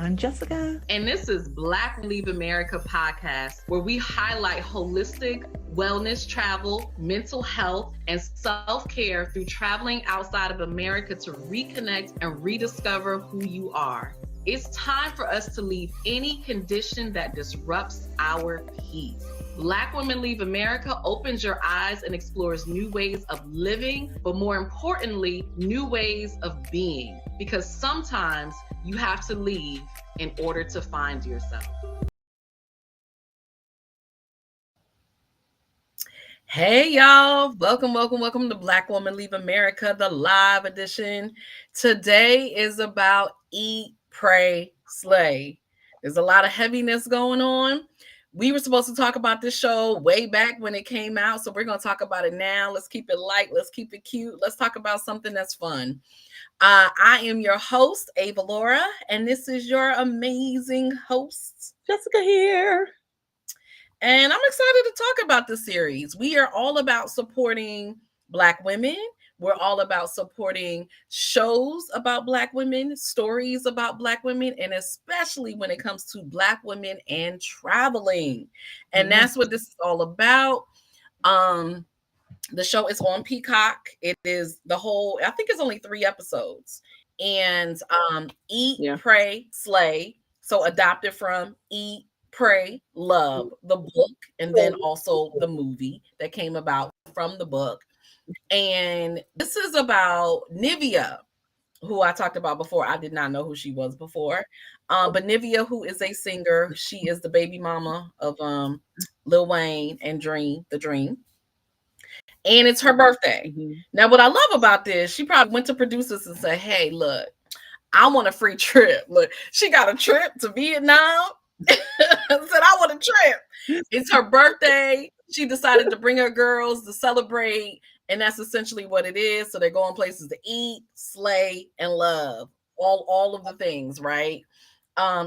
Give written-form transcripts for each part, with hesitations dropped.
I'm Jessica. And this is Black Leave America podcast, where we highlight holistic wellness, travel, mental health, and self-care through traveling outside of America to reconnect and rediscover who you are. It's time for us to leave any condition that disrupts our peace. Black Women Leave America opens your eyes and explores new ways of living, but more importantly, new ways of being. Because sometimes you have to leave in order to find yourself. Hey y'all, welcome to Black Woman Leave America, the live edition. Today is about Eat, Pray, Slay. There's a lot of heaviness going on. We were supposed to talk about this show way back when it came out, so we're going to talk about it now. Let's keep it light. Let's keep it cute. Let's talk about something that's fun. I am your host, Avalaura, and this is your amazing host, Jessica here. And I'm excited to talk about the series. We are all about supporting Black women. We're all about supporting shows about Black women, stories about Black women, and especially when it comes to Black women and traveling. And that's what this is all about. The show is on Peacock. It is the whole, I think it's only 3 episodes. And Eat, Pray, Slay. So adopted from Eat, Pray, Love, the book, and then also the movie that came about from the book. And this is about Nivea, who I talked about before. I did not know who she was before. But Nivea, who is a singer, she is the baby mama of Lil Wayne and the Dream. And it's her birthday. Now, what I love about this, she probably went to producers and said, hey, look, I want a free trip. Look, she got a trip to Vietnam. Said, I want a trip. It's her birthday. She decided to bring her girls to celebrate. And that's essentially what it is. So they're going places to eat, slay, and love. All of the things, right?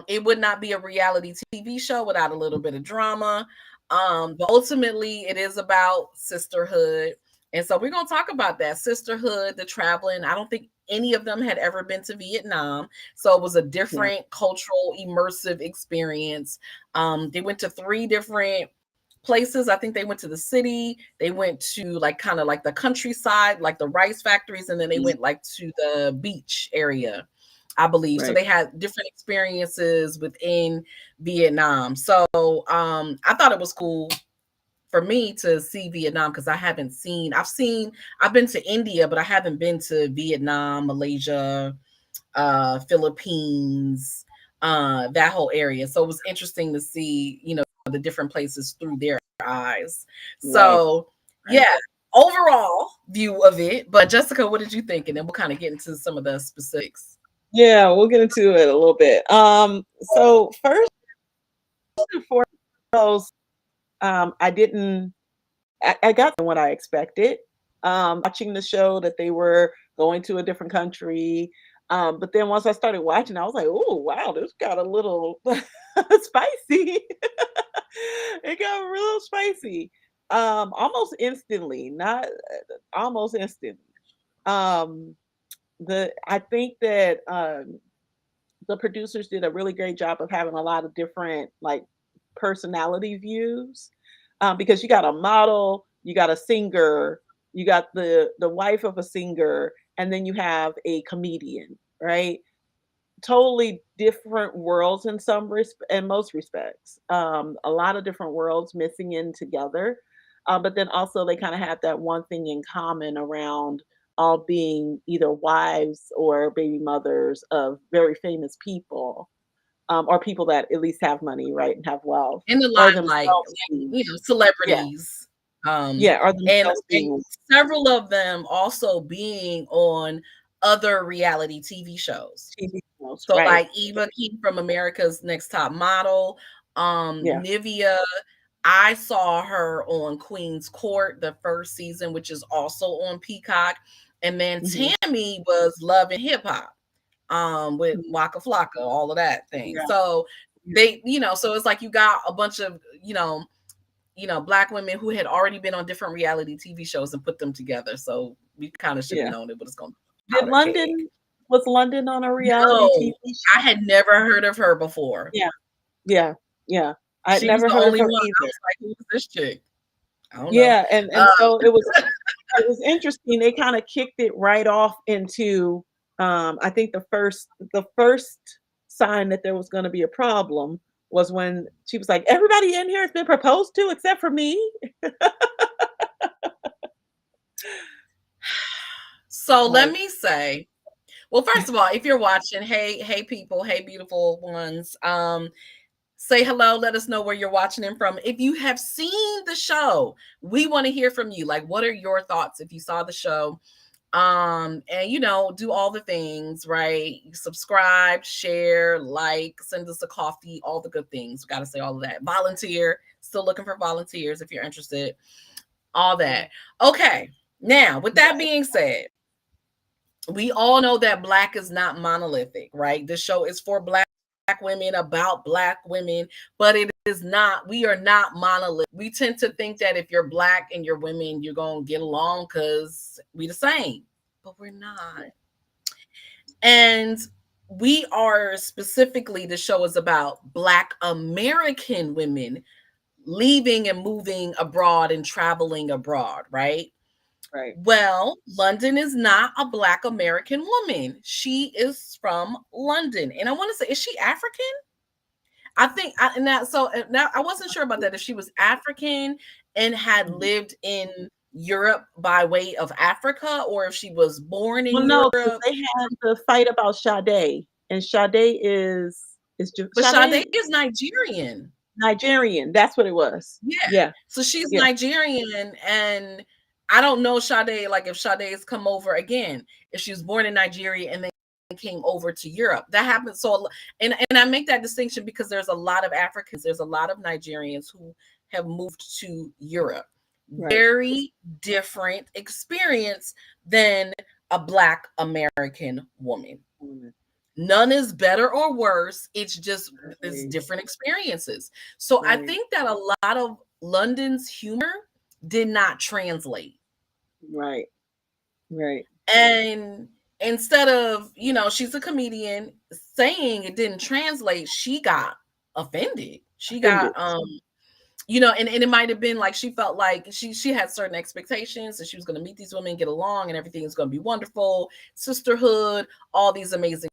It would not be a reality TV show without a little bit of drama. But ultimately, it is about sisterhood. And so we're going to talk about that sisterhood, the traveling. I don't think any of them had ever been to Vietnam. So it was a different cultural, immersive experience. They went to 3 different places. I think they went to the city. They went to kind of like the countryside, like the rice factories. And then they went to the beach area, I believe. Right. So they had different experiences within Vietnam. So I thought it was cool for me to see Vietnam because I've been to India, but I haven't been to Vietnam, Malaysia, Philippines, that whole area. So it was interesting to see, the different places through their eyes. So overall view of it. But Jessica, what did you think? And then we'll kind of get into some of the specifics. Yeah, we'll get into it a little bit. So first and foremost, I got what I expected. Watching the show that they were going to a different country. But then once I started watching, I was like, oh, wow, this got a little spicy. It got real spicy. Almost instantly, not almost instantly. I think that the producers did a really great job of having a lot of different personality views, because you got a model, you got a singer, you got the wife of a singer, and then you have a comedian, right? Totally different worlds in most respects. A lot of different worlds mixing in together, but then also they kind of have that one thing in common around all being either wives or baby mothers of very famous people, or people that at least have money, right, and have wealth. In the limelight, celebrities. And several of them also being on other reality TV shows. So like Eva Keith from America's Next Top Model, Nivea. I saw her on Queen's Court, the first season, which is also on Peacock. And then Tammy was Love and Hip Hop, with Waka Flocka, all of that thing. Yeah. So they, so it's like you got a bunch of, Black women who had already been on different reality TV shows and put them together. So we kind of should have known it, but it's going to Did Was London on a reality No, TV I show? had never heard of her before. Yeah, yeah, yeah. I'd She was never the heard of only her one. I either. was like, "Who is this chick?" I don't know. Yeah, and Uh, so it was interesting. They kind of kicked it right off into I think the first sign that there was going to be a problem was when she was like, "Everybody in here has been proposed to except for me." so let Like, me say, well, first of all, if you're watching, hey people, hey beautiful ones, say hello, let us know where you're watching them from. If you have seen the show, we want to hear from you. Like, what are your thoughts if you saw the show? And do all the things, right? Subscribe, share, like, send us a coffee, all the good things. We got to say all of that. Volunteer, still looking for volunteers if you're interested, all that. Okay, now with that being said, we all know that Black is not monolithic, right? The show is for Black women, about Black women, but it is not, we are not monolithic. We tend to think that if you're Black and you're women, you're going to get along because we the same, but we're not. And we are specifically, the show is about Black American women leaving and moving abroad and traveling abroad, right? right. Well, London is not a Black American woman. She is from London. And I want to say, is she African? I think now I wasn't sure about that, if she was African and had Mhm. lived in Europe by way of Africa, or if she was born in Well, no, because Europe. they had the fight about Sade, and Sade But Sade Sade is Nigerian. Nigerian. That's what it was. Yeah. Yeah, So she's yeah. Nigerian, and I don't know Sade, like if Sade's come over again, if she was born in Nigeria and then came over to Europe. That happens. So and I make that distinction because there's a lot of Africans, there's a lot of Nigerians who have moved to Europe. Right. Very different experience than a Black American woman. Mm, None is better or worse. It's right, different experiences. So I right, think that a lot of London's humor did not translate. right, right. And instead of, she's a comedian, saying it didn't translate, she got offended. She got Offended. and it might have been like she felt like she had certain expectations and she was going to meet these women, get along, and everything is going to be wonderful, sisterhood, all these amazing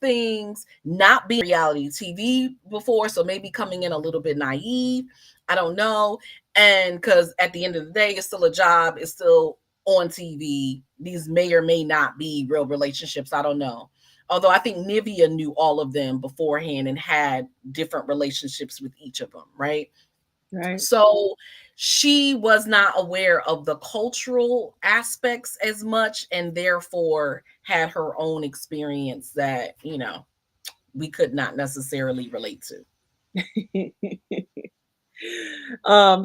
things, not being reality TV before, so maybe coming in a little bit naive. I don't know. And because at the end of the day, it's still a job, it's still on TV. These may or may not be real relationships. I don't know. Although I think Nivea knew all of them beforehand and had different relationships with each of them, right? Right. So she was not aware of the cultural aspects as much, and therefore had her own experience that, we could not necessarily relate to.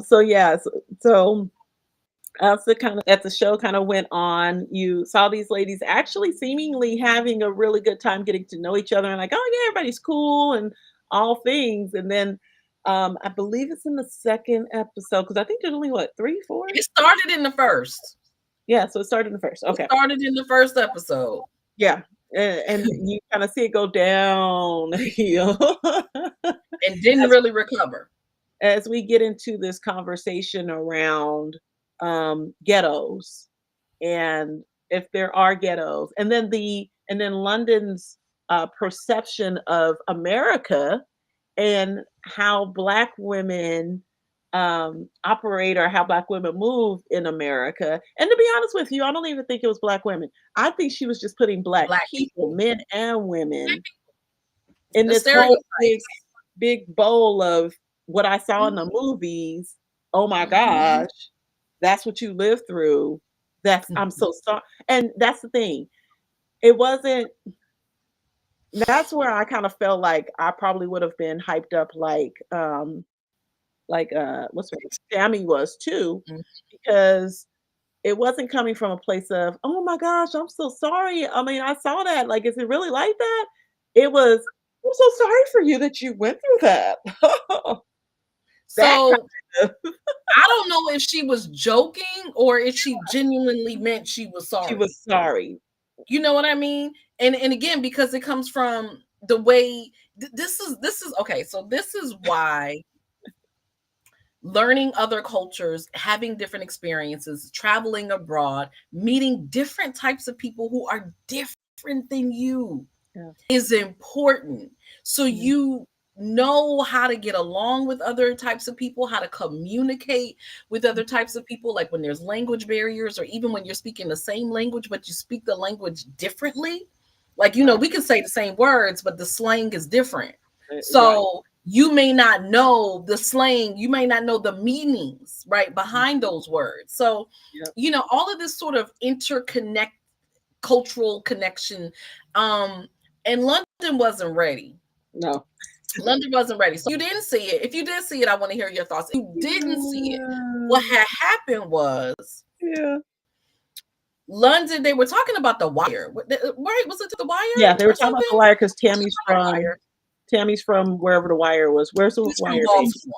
So yeah, so as the show kind of went on, you saw these ladies actually seemingly having a really good time getting to know each other and like, oh yeah, everybody's cool and all things. And then I believe it's in the second episode because I think there's only what, three, four? It started in the first. Yeah, so it started in the first. It Okay. started in the first episode. Yeah. And you kind of see it go down And didn't as really recover. as we get into this conversation around ghettos and if there are ghettos, and then London's perception of America and how Black women operate or how Black women move in America. And to be honest with you, I don't even think it was Black women. I think she was just putting Black Black people, people. men and women, in The this whole stereotypes. big bowl of what I saw in the Mhm. movies. Oh my Mhm. gosh, that's what you lived through. I'm so sorry. And that's the thing. It wasn't, that's where I kind of felt like I probably would have been hyped up like what's her name? Sammy was too, Mhm. because it wasn't coming from a place of, oh my gosh, I'm so sorry. I mean, I saw that. Like, is it really like that? It was, I'm so sorry for you that you went through that. That So kind of, I don't know if she was joking or if she genuinely meant she was she sorry. was sorry. You know what I mean? And again, because it comes from the way this is okay. So this is why learning other cultures, having different experiences, traveling abroad, meeting different types of people who are different than you Yeah. is important. So Yeah. you know how to get along with other types of people, how to communicate with other types of people, like when there's language barriers, or even when you're speaking the same language, but you speak the language differently. Like, Right. we can say the same words, but the slang is different. Right. So you may not know the slang, you may not know the meanings, right, behind those words. So, Yeah. all of this sort of interconnect cultural connection. And London wasn't ready. No. London wasn't ready. So you didn't see it. If you did see it, I want to hear your thoughts. If you didn't see it, Yeah. what had happened was Yeah. London, they were talking about the wire. Right? Was it the Yeah, wire they were or talking about something? The Wire because The wire. Tammy's from wherever The Wire was. Where's The He's from Wire based? Baltimore. Baltimore.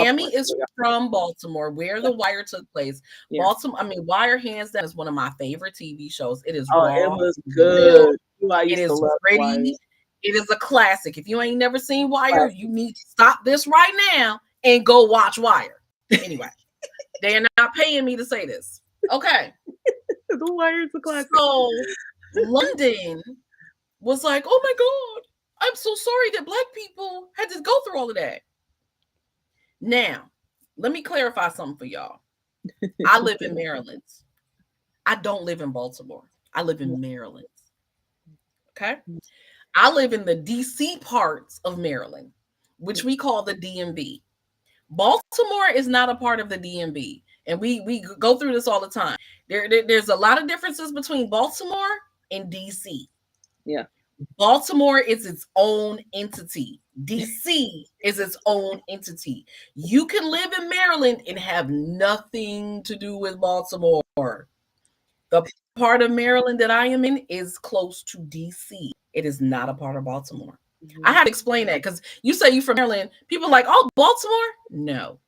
Tammy is from Baltimore, where Yeah. The Wire took place. Yeah. Baltimore, I mean, Wire hands down is one of my favorite TV shows. It is Oh, it raw, was real, good. I it used to is love The Wire. gritty, it is a classic. If you ain't never seen Wire, Classic. you need to stop this right now and go watch Wire. Anyway, they are not paying me to say this. Okay. The Wire is a classic. So London was like, oh my God, I'm so sorry that Black people had to go through all of that. Now, let me clarify something for y'all. I live in Maryland. I don't live in Baltimore. I live in Maryland. Okay. I live in the DC parts of Maryland, which we call the DMV. Baltimore is not a part of the DMV. And we go through this all the time. There's a lot of differences between Baltimore and DC. Yeah. Baltimore is its own entity. DC is its own entity. You can live in Maryland and have nothing to do with Baltimore. The part of Maryland that I am in is close to DC. It is not a part of Baltimore. I have to explain that because you say you from Maryland. People are like, oh, Baltimore? No.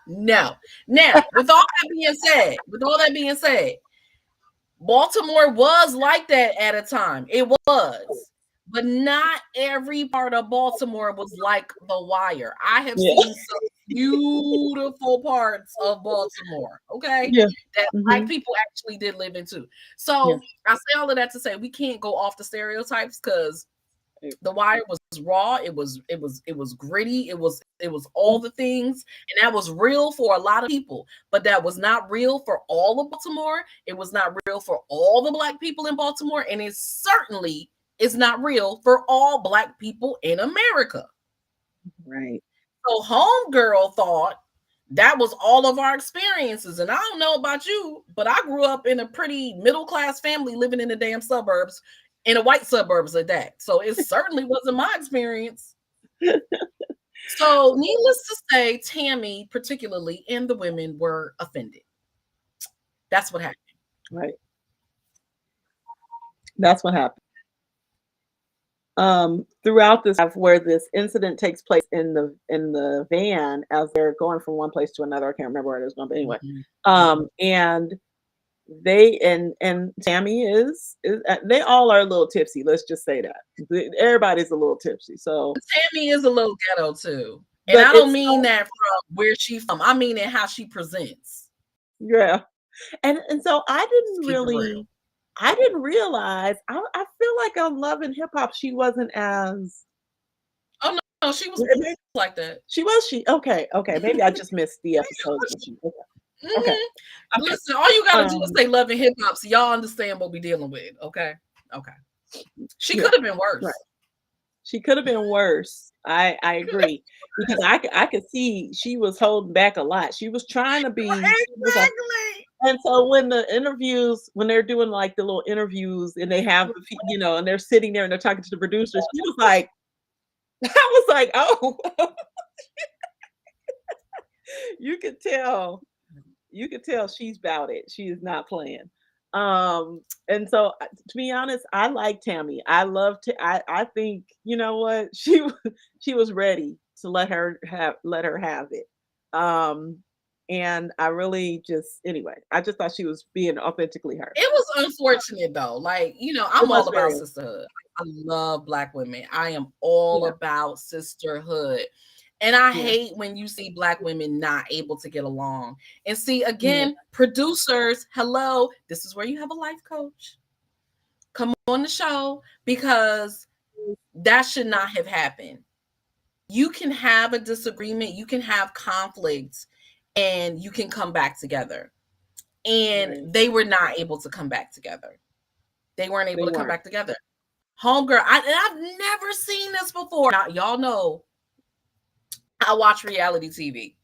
No. Now, with all that being said, Baltimore was like that at a time. It was. But not every part of Baltimore was like The Wire. I have Yeah. seen some beautiful parts of Baltimore, okay? Yeah. That Black Mhm. people actually did live in too. Yeah. So I say all of that to say we can't go off the stereotypes because The Wire was raw, it was gritty, it was all the things, and that was real for a lot of people, but that was not real for all of Baltimore. It was not real for all the Black people in Baltimore, and it certainly is not real for all Black people in America. Right. So homegirl thought that was all of our experiences. And I don't know about you, but I grew up in a pretty middle class family living in the damn suburbs, in the white suburbs at that. So it certainly wasn't my experience. So needless to say, Tammy, particularly, and the women were offended. That's what happened. Right. That's what happened. Throughout this where this incident takes place in the van as they're going from one place to another. I can't remember where it was going, but anyway. Mhm. And and Tammy is they all are a little tipsy. Let's just say that everybody's a little tipsy. So, Tammy is a little ghetto too. And but I don't it's mean that from where she's from. I mean in how she presents. yeah, and so Let's keep it real. I didn't realize. I feel like on Love and Hip Hop she wasn't as Oh no, she was like that. she okay maybe I just missed the episodes when she okay okay Mhm. okay Listen, all you gotta do is um say love and hip hop so y'all understand what we're dealing with. Okay. Okay. She yeah could have been right. worse. She could have been worse. I agree because I could see she was holding back a lot. She was trying to be. She was like, Exactly. and so when they're doing like the little interviews and they have and they're sitting there and they're talking to the producers, she was like, I was like, oh, you could tell, she's about it. She is not playing. And so to be honest, I like Tammy. I love to. I think you know what she she was ready to let her have it. Um, And I really just anyway, I just thought she was being authentically her. It was unfortunate though. Like, It I'm was all about very sisterhood. I love Black women. I am all yeah, about sisterhood. And I yeah, hate when you see Black women not able to get along. And see, yeah, again, producers, hello, this is where you have a life coach. Come on the show because that should not have happened. You can have a disagreement, you can have conflicts, and you can come back together. And right. they were not able to come back together. They weren't able They to come weren't. back together. Homegirl, I've never seen this before. Now, y'all know I watch reality TV.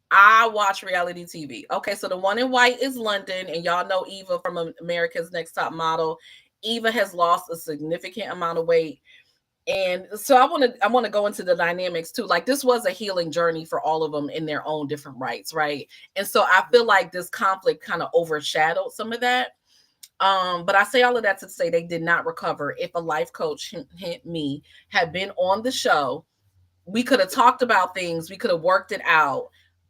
I watch reality TV. Okay, so the one in white is London, and y'all know Eva from America's Next Top Model. Eva has lost a significant amount of weight. And so I want to go into the dynamics too. Like this was a healing journey for all of them in their own different rights, right? And so I feel like this conflict kind of overshadowed some of that. But I say all of that to say they did not recover. If a life coach, hint me, had been on the show, we could have talked about things, we could have worked it out.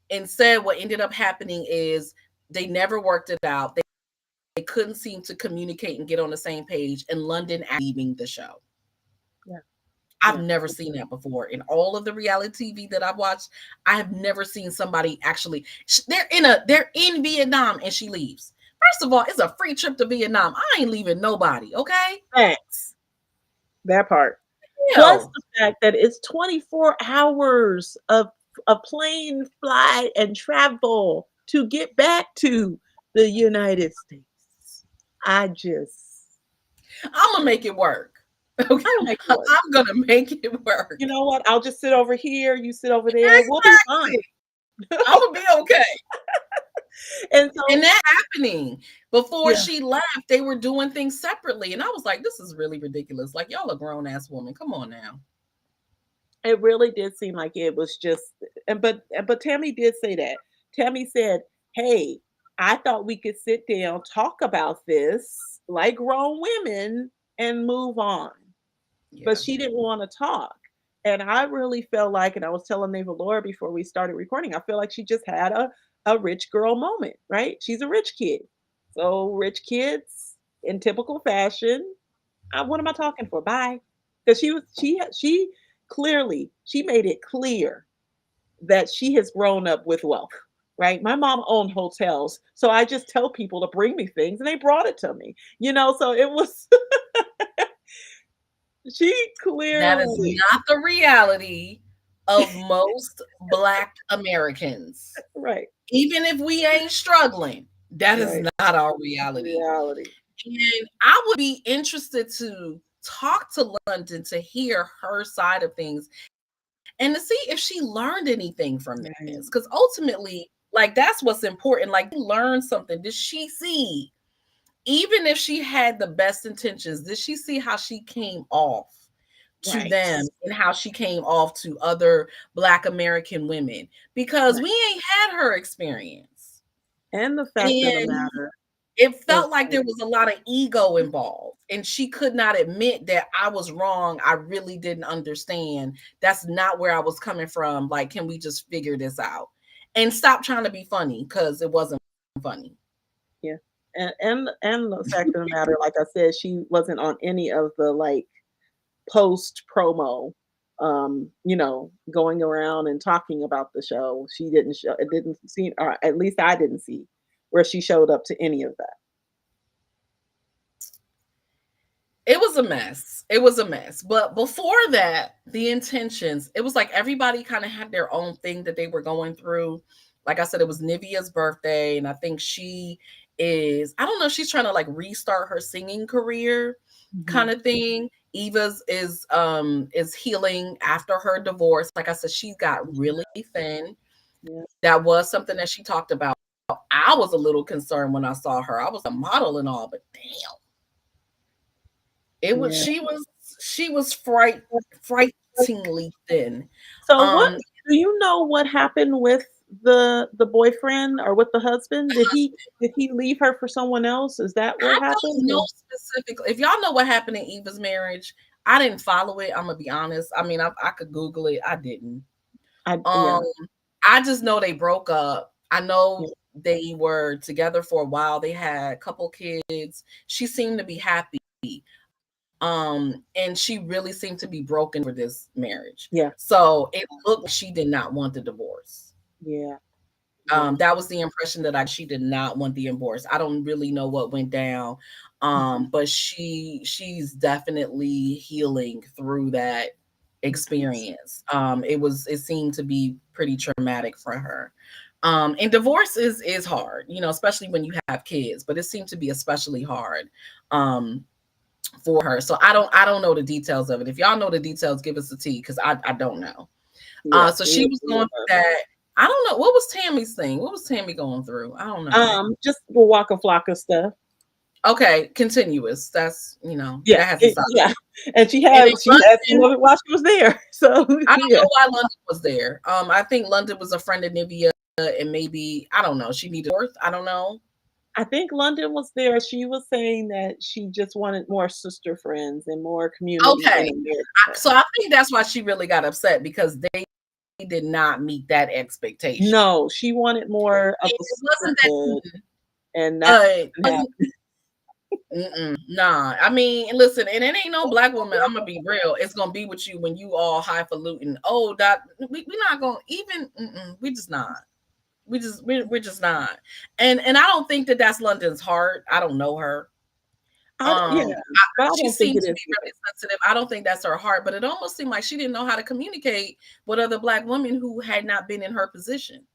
Instead, what ended up happening is they never worked it out. They couldn't seem to communicate and get on the same page, and London leaving the show. Yeah, I've yeah. never seen that before. In all of the reality TV that I've watched, I have never seen somebody actually they're in Vietnam and she leaves. First of all, it's a free trip to Vietnam. I ain't leaving nobody, okay? Facts. That part. Plus Hell. the fact that it's 24 hours of a plane flight and travel to get back to the United States. I just I'm gonna make it work. Okay. I don't make it work. I'm gonna make it work. You know what? I'll just sit over here, you sit over there. We'll be fine. Exactly. I'm gonna be okay. And so And that happening before yeah, she left, they were doing things separately. And I was like, this is really ridiculous. Like, y'all a grown ass woman. Come on now. it really did seem like it was just but Tammy did say that. Tammy said, "Hey, I thought we could sit down, talk about this like grown women and move on." But Yeah. she didn't want to talk. And I really felt like, and I was telling Avalaura before we started recording, I feel like she just had a rich girl moment, right? She's a rich kid. So rich kids in typical fashion. What am I talking for? Bye. Because she clearly she made it clear that she has grown up with wealth, right? My mom owned hotels, so I just tell people to bring me things, and they brought it to me. So it was she That is clearly not the reality of most Black Americans. right, Even if we ain't struggling, that is right. not our reality. Reality. And I would be interested to talk to London to hear her side of things and to see if she learned anything from Right. this. Because ultimately, like that's what's important. Like, learn something. Did she see, even if she had the best intentions, did she see how she came off to Right. them and how she came off to other Black American women? Because Right. we ain't had her experience. And the fact of the And matter it is felt like there was a lot of ego involved, and she could not admit that I was wrong. I really didn't understand. That's not where I was coming from. Like, can we just figure this out and stop trying to be funny? Because it wasn't funny. yeah. And the fact of the matter, like I said, she wasn't on any of the like post promo going around and talking about the show. She didn't show it didn't seem or at least I didn't see where she showed up to any of that. It was a mess. It was a mess. But before that, the intentions, it was like everybody kind of had their own thing that they were going through. Like I said, it was Nivea's birthday, and I think I don't know, she's trying to like restart her singing career kind Mhm. of thing. Eva's is healing after her divorce. Like I said, she got really thin. Yeah. That was something that she talked about. I was a little concerned when I saw her. I was a model and all, but damn. It was Yeah. she was frighteningly thin. So what Um, do you know what happened with the boyfriend or with the husband? Did he leave her for someone else? Is that what I don't happened? know specifically. If y'all know what happened in Eva's marriage, I didn't follow it. I'm gonna be honest. I mean, I could Google it. I didn't. Yeah. Um, I just know they broke up, I Yeah. know they were together for a while. They had a couple kids. She seemed to be happy. And she really seemed to be broken over this marriage. Yeah. So it looked like she did not want the divorce. Yeah. Yeah. That was the impression that she did not want the divorce. I don't really know what went down. Mhm. But she's definitely healing through that Okay. experience. It seemed to be pretty traumatic for her. And divorce is hard, especially when you have kids, but it seemed to be especially hard for her. So I don't know the details of it. If y'all know the details, give us a tea, because I don't know. Yeah. So she Neither was do going I. through that. I don't know. What was Tammy's thing? What was Tammy going through? I don't know. Just the Waka Flocka stuff. Okay, continuous. That's Yeah, that has a side. yeah, and she And had in she had some London, of it while she was there. So I don't yeah, know why London was there. I think London was a friend of Nivea, and maybe I don't know. She needed worth. I don't know. I think London was there. She was saying that she just wanted more sister friends and more community in Okay, America. so I think that's why she really got upset, because they did not meet that expectation. No, she wanted more of And the it wasn't that sisterhood, even, and that it didn't wasn't. happen. Nah, I mean, listen, and it ain't no black woman. I'm gonna be real. It's gonna be with you when you all highfalutin. Oh, that we not gonna even. We just not. We're just not. And I don't think that that's London's heart. I don't know her. Yeah, but I She don't think seemed it to is be either. really sensitive. I don't think that's her heart, but it almost seemed like she didn't know how to communicate with other black women who had not been in her position,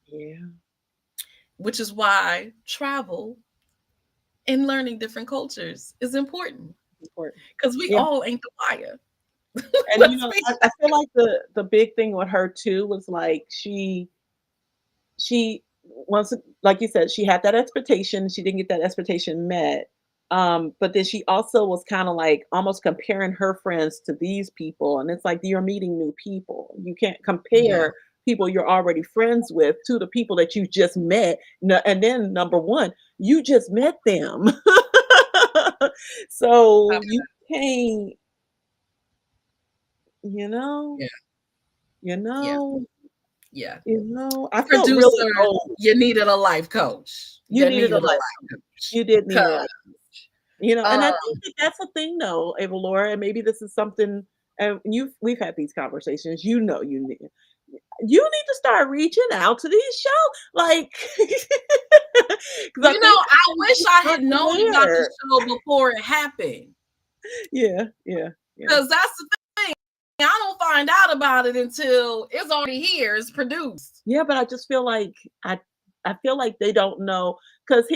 Yeah, which is why travel and learning different cultures is important, important. because we Yeah, all ain't the wire. and Let's be I feel like the big thing with her too was like she once, like you said, she had that expectation, she didn't get that expectation met. But then she also was kind of like almost comparing her friends to these people, and it's like you're meeting new people. You can't yeah. compare people you're already friends with to the people that you just met. And then number one, you just met them. So you can't, you know, Yeah, you yeah, know, yeah. I felt really Producer, old. you needed a life coach. You You needed a needed a life. life coach. You did need a 'Cause, life. And I um, think that that's a thing though, Avalaura, and maybe this is something, and we've had these conversations. You need to start reaching out to these shows, like, because I think I wish I not had known about the aware. show before it happened. Yeah, yeah, yeah, Because that's the thing. I don't find out about it until it's already here. It's produced. yeah. But I just feel like I feel like they don't know, because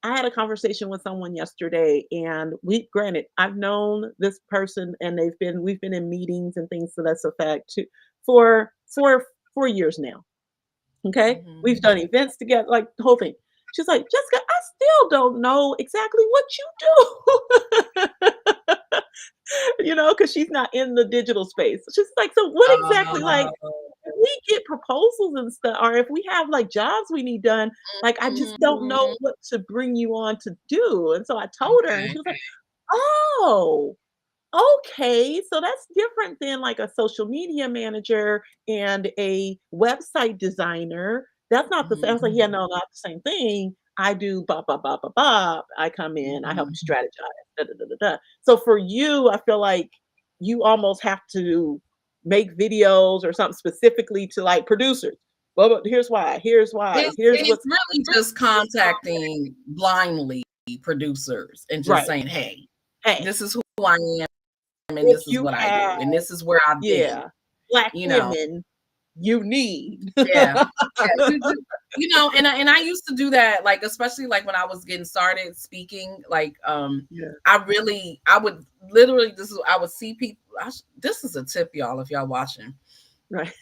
I had a conversation with someone yesterday, and granted, I've known this person, and we've been in meetings and things to that effect too for 4 years now. Okay, we've Mhm. done events together, like the whole thing. She's like, Jessica, I still don't know exactly what you do. Because she's not in the digital space. She's like, so what exactly, like, Oh. if we get proposals and stuff, or if we have like jobs we need done, like, I just don't know Mhm. what to bring you on to do. And so I told her, and Okay. she was like, oh, okay, so that's different than like a social media manager and a website designer. That's not the same. I was like, Mhm. yeah, no, not the same thing. I do bop, bop, bop, bop, bop. I come in, I help you Mhm. strategize. Da, da, da, da, da. So for you, I feel like you almost have to make videos or something specifically to like producers. Well, but here's why. Here's why. Here's It's what's really just contacting blindly producers and just right. saying, hey, Hey, this is who I am, and if this is you what I do, have, and this is where I've been. yeah, black You know, women you need. yeah, yeah. And I used to do that, like especially like when I was getting started speaking. Like, Yeah, I would literally, I would see people. This is a tip, y'all, if y'all watching. right.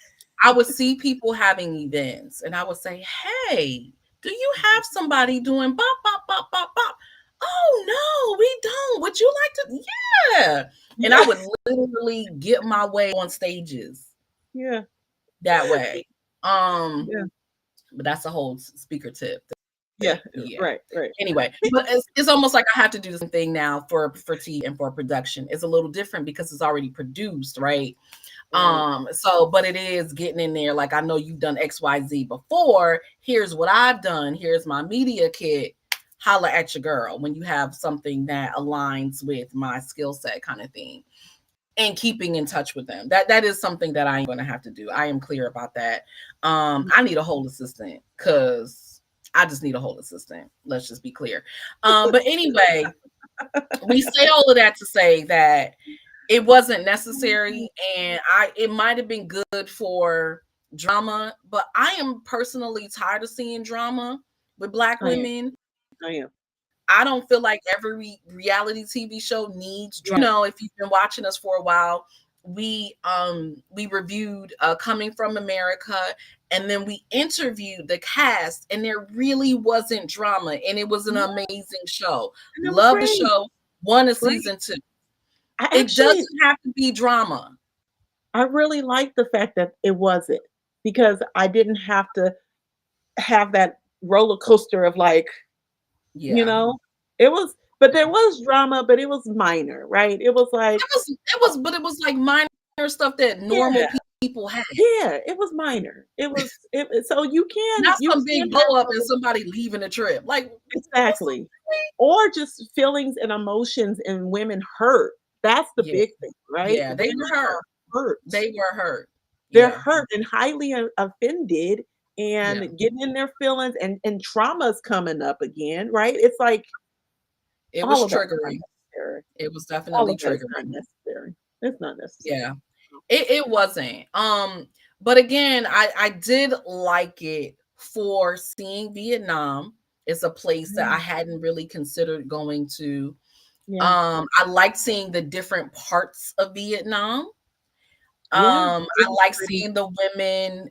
I would see people having events, and I would say, "Hey, do you have somebody doing bop bop bop bop bop?" Oh no, we don't. Would you like to? Yeah. And I Yeah, would literally get my way on stages yeah, that way. Um, yeah. but that's a whole speaker tip Yeah, Yeah. right, right. Anyway, but it's almost like I have to do the same thing now for TV and for production. It's a little different because it's already produced, right? Right. So but it is getting in there. Like, I know you've done XYZ before. Here's what I've done. Here's my media kit. Holla at your girl when you have something that aligns with my skill set, kind of thing. And keeping in touch with them. That is something that I'm going to have to do. I am clear about that. I need a whole assistant because I just need a whole assistant. Let's just be clear. But anyway, we say all of that to say that it wasn't necessary, and it might have been good for drama, but I am personally tired of seeing drama with Black I am. women. I am. I don't feel like every reality TV show needs drama. Yeah. You know, if you've been watching us for a while, we reviewed Coming from America, and then we interviewed the cast, and there really wasn't drama, and it was an Yeah, amazing show. and it was Love the great. show. One of Great. season 2. I It actually doesn't have to be drama. I really like the fact that it wasn't, because I didn't have to have that roller coaster of like, you Yeah. know, it was, but there was drama, but it was minor, right? It was like, But it was like minor stuff that normal yeah, people had. yeah, it was minor. So Not you some can big blow have up and somebody leaving a trip. Like, what's the exactly. Or just feelings and emotions and women hurt. That's the Yeah. big thing, right? Yeah, they Women were hurt. are hurt. They were hurt. They're Yeah. hurt and highly offended Yeah. and getting in their feelings, and trauma's coming up again, right? It's like It was all of that's not triggering. necessary. It was All definitely of that is not triggering. necessary. It's not necessary. Yeah. It wasn't. But again, I did like it for seeing Vietnam. It's a place that I Mm, hadn't really considered going to. yeah. I liked seeing the different parts of Vietnam. Yeah. It I was like pretty. seeing the women,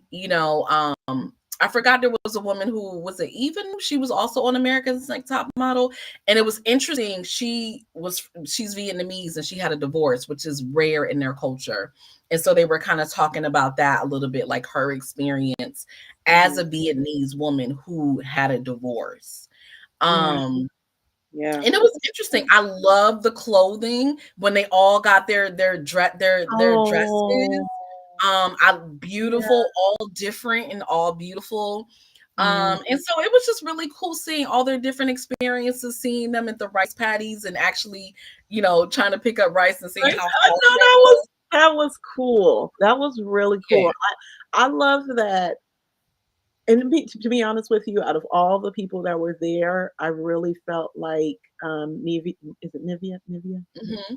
I forgot there was a woman who was it even she was also on America's Next Top Model, and it was interesting. She's Vietnamese and she had a divorce, which is rare in their culture. And so they were kind of talking about that a little bit, like her experience as Mhm. a Vietnamese woman who had a divorce. Yeah. Um Yeah. and it was interesting. I love the clothing when they all got their dresses. Oh, I yeah. beautiful, all different and all beautiful. Mm. And so it was just really cool seeing all their different experiences, seeing them at the rice paddies and actually, trying to pick up rice and seeing Right? how I hard know that was. that was cool. That was really Yeah. cool. I love that. And to be honest with you, out of all the people that were there, I really felt like Nivea, is it Nivea? Nivea? Hmm.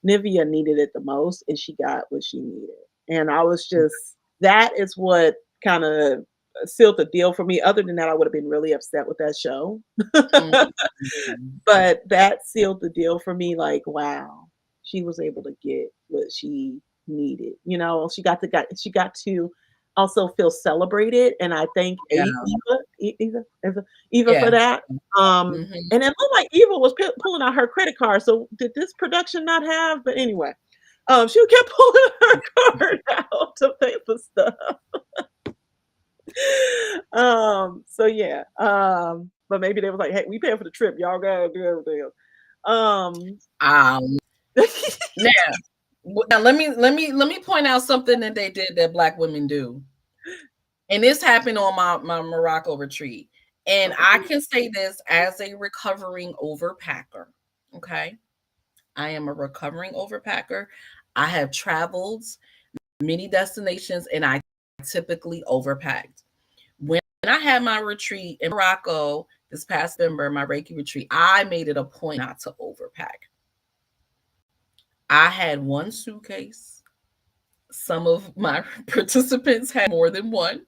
Nivea needed it the most, and she got what she needed. And I was just, that is what kind of sealed the deal for me. Other than that, I would have been really upset with that show. Hmm. But that sealed the deal for me. Like, wow, she was able to get what she needed. She got to also feel celebrated, and I thank Yeah. Eva for Yeah. that. Hmm. And it looked like Eva was pulling out her credit card. So did this production not have? But anyway, she kept pulling her card out to pay for stuff. So yeah. But maybe they was like, hey, we paying for the trip. Y'all gotta do everything else. Um Um, now, now let me point out something that they did that Black women do. And this happened on my Morocco retreat. And I can say this as a recovering overpacker. Okay. I am a recovering overpacker. I have traveled many destinations and I typically overpacked. When I had my retreat in Morocco this past November, my Reiki retreat, I made it a point not to overpack. I had one suitcase. Some of my participants had more than one.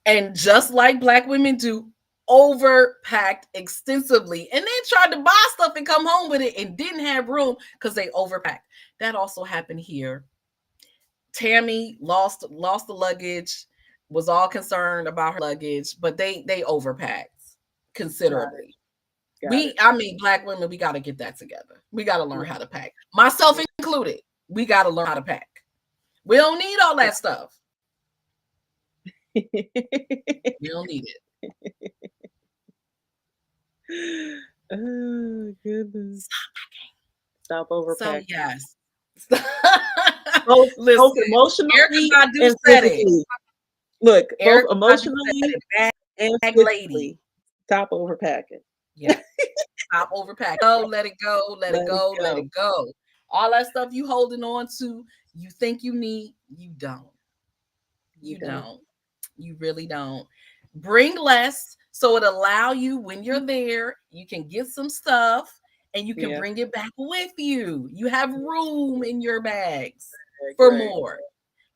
And just like Black women do, overpacked extensively and then tried to buy stuff and come home with it and didn't have room because they overpacked. That also happened here. Tammy lost the luggage, was all concerned about her luggage, but they overpacked got it, considerably. got it. I mean, Black women, we got to get that together. We got to learn how to pack, myself included. We got to learn how to pack. We don't need all that stuff. Yeah. We don't need it. Oh, goodness. Stop So overpacking. yes. Both Listen, Erica emotionally Badu and said it. physically. Look, both Erica Badu said emotionally it. Bag, and bag lady. physically. Stop overpacking. Yeah. Stop overpacking. Go, let it go, let it Let it go, let go. it go. All that stuff you holding on to, you think you need, you don't. You You don't. don't. You really don't. Bring less so it allow you when you're there, you can get some stuff and you can Yeah. bring it back with you. You have room in your bags for Right. more.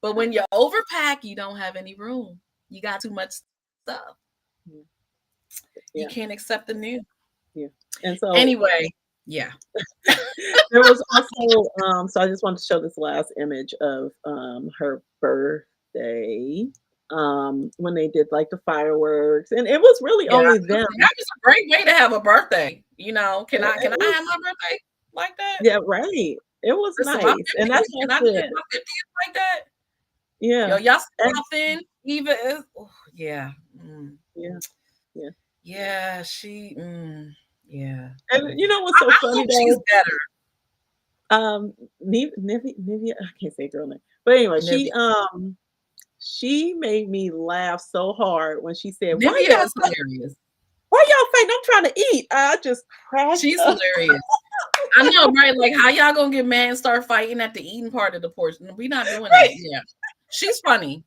But when you overpack, you don't have any room. You got too much stuff. Yeah. You Yeah. can't accept the new. Yeah. And so Anyway, yeah. there was also so I just wanted to show this last image of her birthday when they did like the fireworks, and it was really Yeah. only them. Listen, that was a great way to have a birthday. You know, It, can it I was have my birthday like that? yeah, right. It was Listen, my nice, and 50th, that's why can I I do said, it my 50th like that? yeah, Yo, y'all see and how thin Eva is? Oh, yeah. yeah, yeah. Yeah, yeah. And you know what's so I funny hope she's though? better. Nivea, I can't say girl name, but anyway, Nivea. she made me laugh so hard when she said, Nivea is hilarious. why y'all fighting? I'm trying to eat." I just cracked She's up. hilarious. I know, right? Like, how y'all gonna get mad and start fighting at the eating part of the portion? We're not doing that. Right. Yeah. She's funny.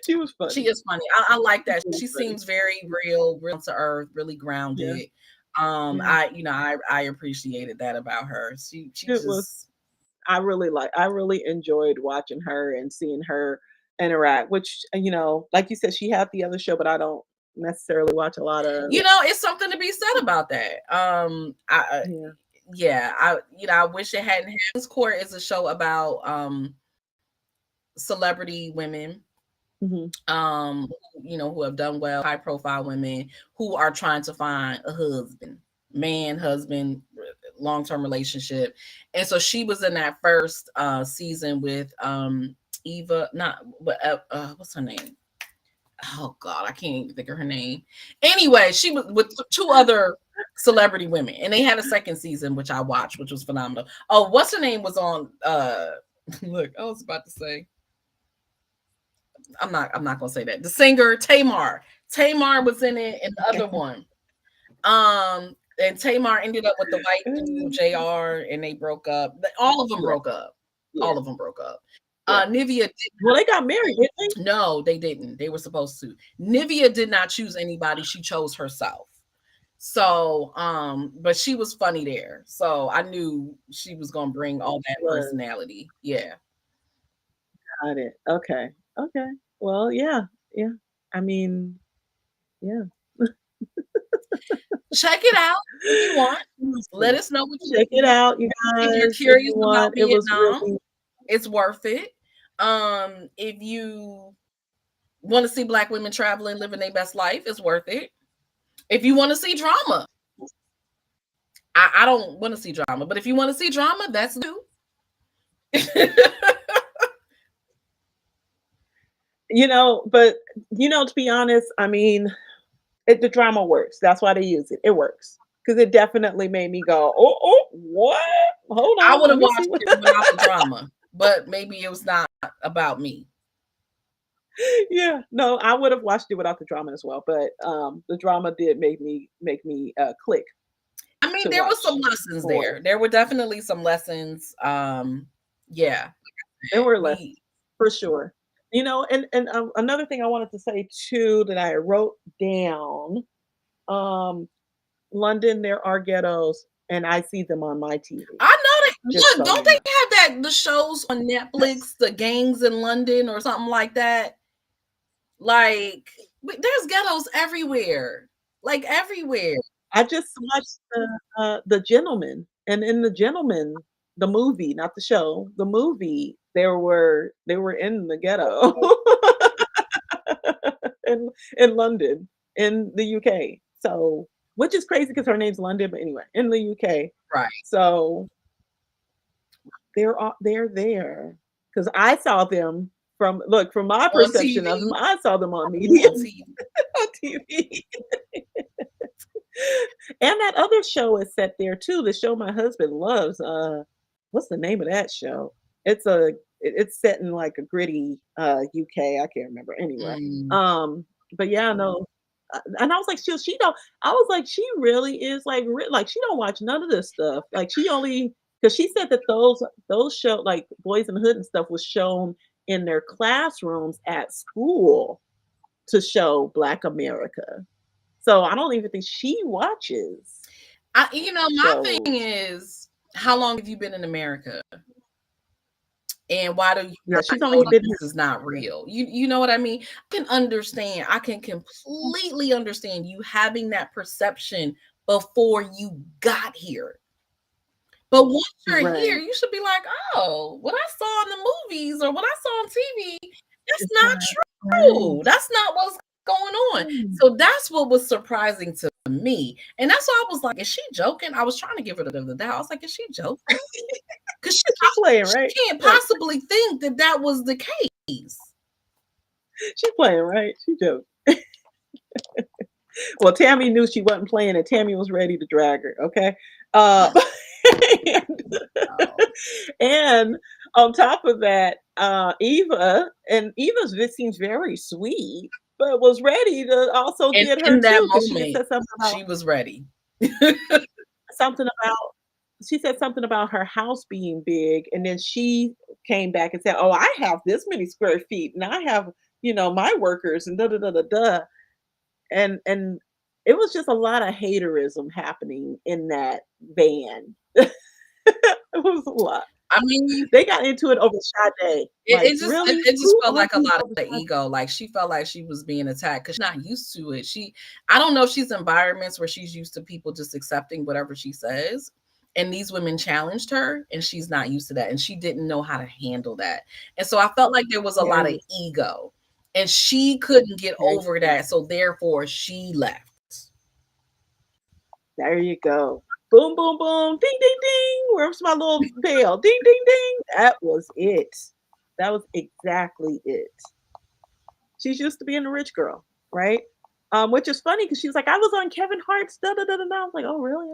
She was She funny. is funny. I like that. Really She funny. seems very real, real to earth, really Yeah, grounded. yeah. I appreciated that about her. She It was. just I really enjoyed watching her and seeing her interact. Which like you said, she had the other show, but I don't necessarily watch a lot of. it's something to be said about that. Yeah. Yeah, I wish it hadn't. This Court is a show about celebrity women, Hmm. um, who have done well, high profile women who are trying to find a husband, long term relationship, and so she was in that first season with Eva, not what what's her name? Oh God, I can't even think of her name. Anyway, she was with two other celebrity women, and they had a second season, which I watched, which was phenomenal. Oh, what's her name was on look, I was about to say, I'm not gonna say that. The singer Tamar. Tamar was in it, and the other one. And Tamar ended up with the white dude, JR, and they broke up. All of them Right. broke up. Yeah. All of them broke up. Yeah. Nivea did Well, they got married, didn't they? no, they didn't. They were supposed to. Nivea did not choose anybody. She chose herself. So, but she was funny there. So I knew she was gonna bring all that Was. personality. Yeah. Got it. Okay. Okay. Well, yeah. Yeah. I mean, yeah. Check it out if you want. Let Listen, us know what you check it think. out, you If you're guys, if curious you about want. It was Vietnam, really it's worth it. If you want to see Black women traveling, living their best life, it's worth it. If you want to see drama, I don't want to see drama, but if you want to see drama, that's new. but to be honest, I mean, the drama works. That's why they use it. It works because it definitely made me go, "Oh, oh, what? Hold I on, would let have me see watched what." it without the drama, but maybe it was not about me. Yeah, no, I would have watched it without the drama as well, but the drama did make me click I mean, to there was some watch lessons more. there. There were definitely some lessons. Yeah, There were less we for sure. And another thing I wanted to say too that I wrote down. Um, London, there are ghettos, and I see them on my TV. I know that. Just Look, so don't you they know. have the shows on Netflix, the gangs in London or something like that? Like, there's ghettos everywhere, like everywhere. I just watched the Gentleman, and in the Gentleman, the movie, not the show, the movie, they were in the ghetto in London, in the UK. So, which is crazy because her name's London, but anyway, in the UK. Right. So they're there because I saw them from my On perception of TV. them, I saw them on media On TV. on TV. And that other show is set there too. The show my husband loves. What's the name of that show? It's it's set in like a gritty UK. I can't remember anyway. Mm. Um, but yeah, no. And I was like, she don't. I was like, she really is like like she don't watch none of this stuff. Like she only because she said that those show like Boys in the Hood and stuff was shown in their classrooms at school to show Black America. So I don't even think she watches. My thing So is, how long have you been in America? And why do you yeah, not she's only know that been this is not real? You know what I mean? I can understand. I can completely understand you having that perception before you got here. But once here. you're here, Right. you should be like, oh, what I saw in the movies or what I saw on TV, that's It's not not true. right. That's not what's going on. Mm. So that's what was surprising to me. And that's why I was like, is she joking? I was trying to give her the doubt. I was like, is she joking? Because She's playing, right? she can't Right. possibly think that that was the case. She's playing, right? She joked. Well, Tammy knew she wasn't playing, and Tammy was ready to drag her. Okay. Uh, and, Oh. and on top of that, Eva's seems very sweet, but was ready to also And get her in that too because she had moment, said something about she was ready. something about she said something about her house being big, and then she came back and said, "Oh, I have this many square feet, and I have my workers and da da da da da." And it was just a lot of haterism happening in that van. It was a lot. I mean, They got into it over Sade. Like, really? it just Who felt like a argues lot over of Sade? ego. Like she felt like she was being attacked because she's not used to it. I don't know if she's in environments where she's used to people just accepting whatever she says. And these women challenged her, and she's not used to that. And she didn't know how to handle that. And so I felt like there was a There lot of you, ego, and she couldn't get there, over that. So therefore, she left. there you go. Boom, boom, boom. Ding, ding, ding. Where's my little bell? Ding, ding, ding. That was it. That was exactly it. She's used to being a rich girl, right? Which is funny because she's like, I was on Kevin Hart's da da da da. I was like, oh really?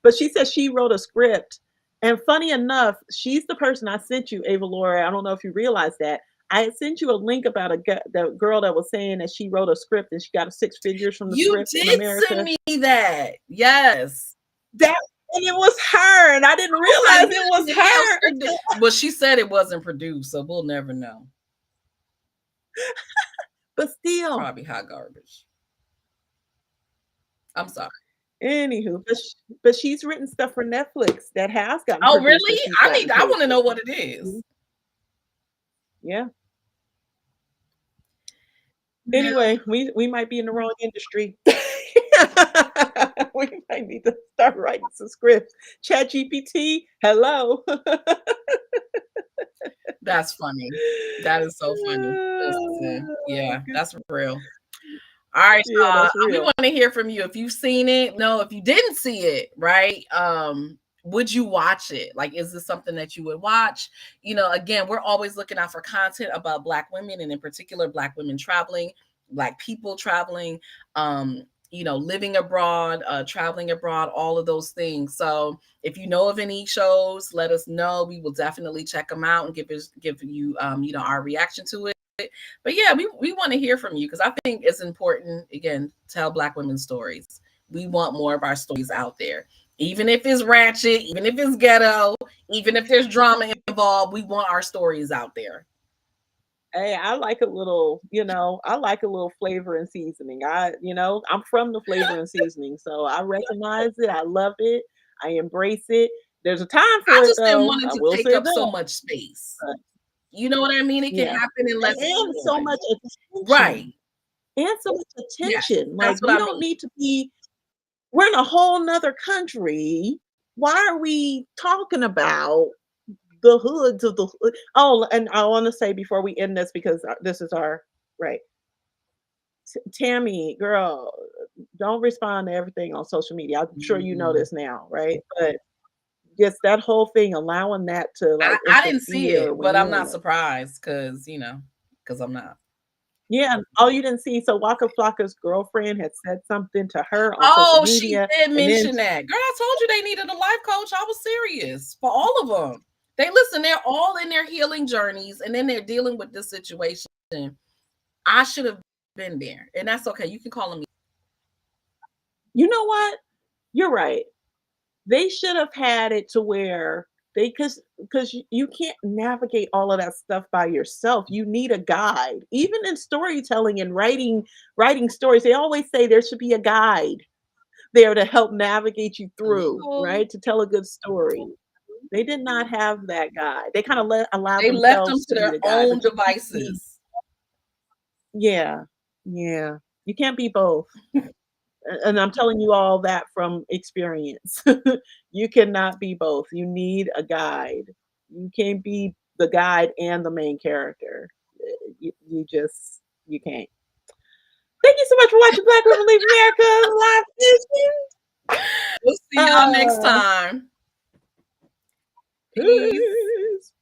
But she said she wrote a script. And funny enough, she's the person I sent you, Avalaura. I don't know if you realize that. I had sent you a link about the girl that was saying that she wrote a script and she got a six figures from the You script in did send America. me that. Yes. That and it was her, and I didn't realize it was her. Well, she said it wasn't produced, so we'll never know. But still, Probably hot garbage. I'm sorry. anywho, but she's written stuff for Netflix that has gotten Oh, produced. really? I want to know what it is. Yeah. Anyway, we might be in the wrong industry. We might need to start writing some scripts. Chat GPT, hello. That's funny. That is so funny. Yeah, that's real. All right, yeah, that's real. we want to hear from you. If you've seen it, no, if you didn't see it, right? Would you watch it? Like, is this something that you would watch? Again, we're always looking out for content about Black women, and in particular, Black women traveling, Black people traveling, living abroad, traveling abroad, all of those things. So if you know of any shows, let us know. We will definitely check them out and give you, our reaction to it. But yeah, we want to hear from you because I think it's important, again, tell Black women's stories. We want more of our stories out there. Even if it's ratchet, even if it's ghetto, even if there's drama involved, we want our stories out there. Hey, I like a little, flavor and seasoning. I'm from the flavor and seasoning, so I recognize it. I love it. I embrace it. There's a time for I it, just didn't though. want it I to will take say up so that. much space. You know what I mean? It can Yeah. happen in less And so much attention. Right. And so much attention. Like, that's what we I don't mean. need to be, we're in a whole nother country. Why are we talking about the hoods of the hood? Oh, and I want to say before we end this, because this is our, right. Tammy, girl, don't respond to everything on social media. I'm sure you know this now, right? But just that whole thing, allowing that to like I didn't see interfere it, when but I'm you're in not a surprised because I'm not. Yeah, all you didn't see, so Waka Flocka's girlfriend had said something to her on social Oh, she media, did and then mention that. Girl, I told you they needed a life coach. I was serious for all of them. They listen, they're all in their healing journeys and then they're dealing with this situation. I should have been there. And that's okay. You can call them. you know what? You're right. They should have had it to where they because you can't navigate all of that stuff by yourself. You need a guide. Even in storytelling and writing stories, they always say there should be a guide there to help navigate you through, Hello. right? To tell a good story. They did not have that guide. They kind of allowed They left them themselves to to be their the guide, own but you can't be. devices. Yeah, yeah. You can't be both. And I'm telling you all that from experience. You cannot be both. You need a guide. You can't be the guide and the main character. You just you can't. Thank you so much for watching Black Women Leave America live We'll see y'all next edition. time. Peace. Peace.